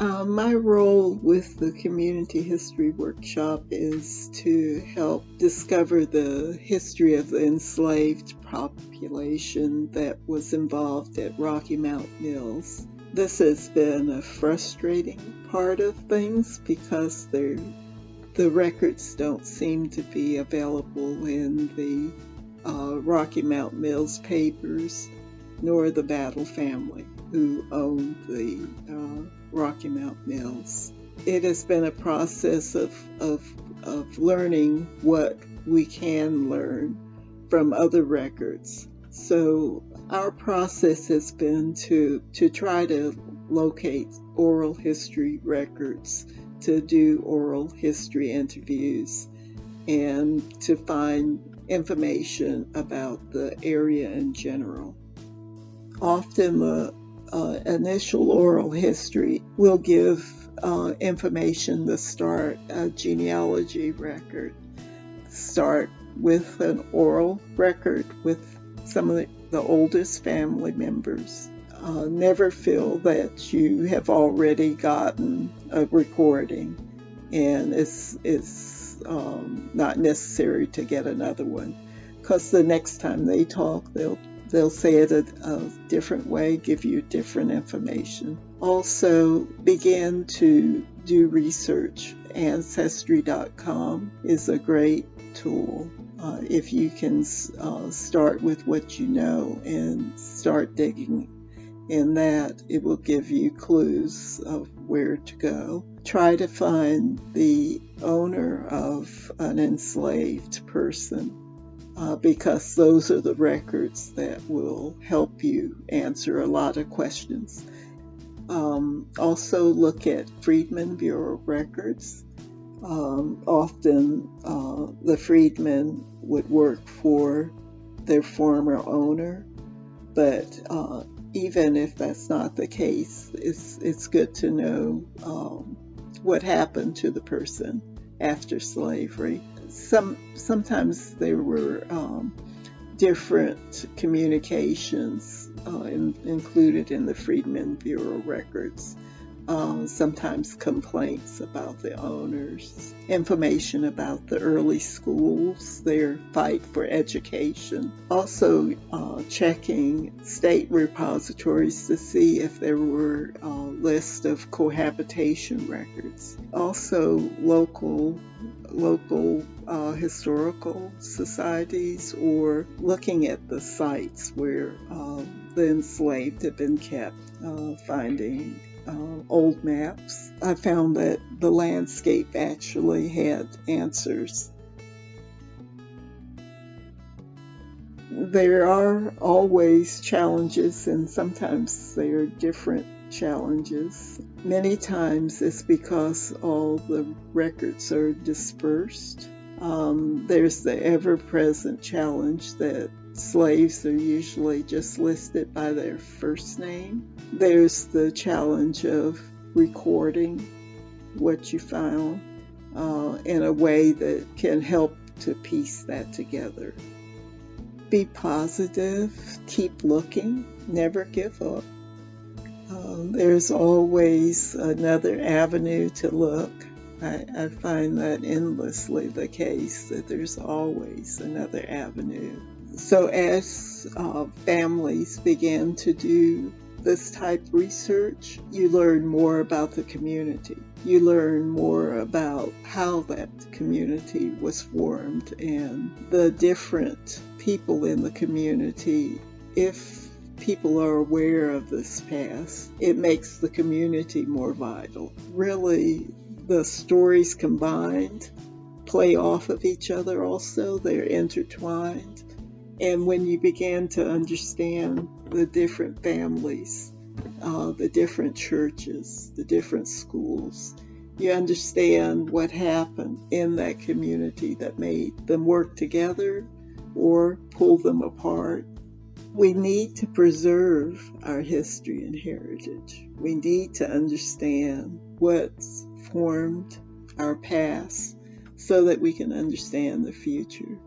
My role with the Community History Workshop is to help discover the history of the enslaved population that was involved at Rocky Mount Mills. This has been a frustrating part of things because the records don't seem to be available in the Rocky Mount Mills papers, nor the Battle family who owned the Rocky Mount Mills. It has been a process of learning what we can learn from other records. So our process has been to try to locate oral history records, to do oral history interviews, and to find information about the area in general. Often the initial oral history will give information to start a genealogy record. Start with an oral record with some of the oldest family members. Never feel that you have already gotten a recording and it's not necessary to get another one, because the next time they talk they'll say it a different way, give you different information. Also, begin to do research. Ancestry.com is a great tool. If you can start with what you know and start digging in that, it will give you clues of where to go. Try to find the owner of an enslaved person, because those are the records that will help you answer a lot of questions. Also look at Freedmen Bureau records. Often the freedmen would work for their former owner, but even if that's not the case, it's good to know what happened to the person after slavery. Sometimes there were different communications included in the Freedmen Bureau records. Sometimes complaints about the owners, information about the early schools, their fight for education. Also checking state repositories to see if there were a list of cohabitation records. Also local historical societies, or looking at the sites where the enslaved have been kept, finding old maps. I found that the landscape actually had answers. There are always challenges, and sometimes they are different challenges. Many times it's because all the records are dispersed. There's the ever-present challenge that slaves are usually just listed by their first name. There's the challenge of recording what you found in a way that can help to piece that together. Be positive, keep looking, never give up. There's always another avenue to look. I find that endlessly the case, that there's always another avenue. So as families begin to do this type of research, you learn more about the community. You learn more about how that community was formed and the different people in the community. If people are aware of this past, it makes the community more vital. Really, the stories combined play off of each other also. They're intertwined. And when you begin to understand the different families, the different churches, the different schools, you understand what happened in that community that made them work together or pull them apart. We need to preserve our history and heritage. We need to understand what's formed our past so that we can understand the future.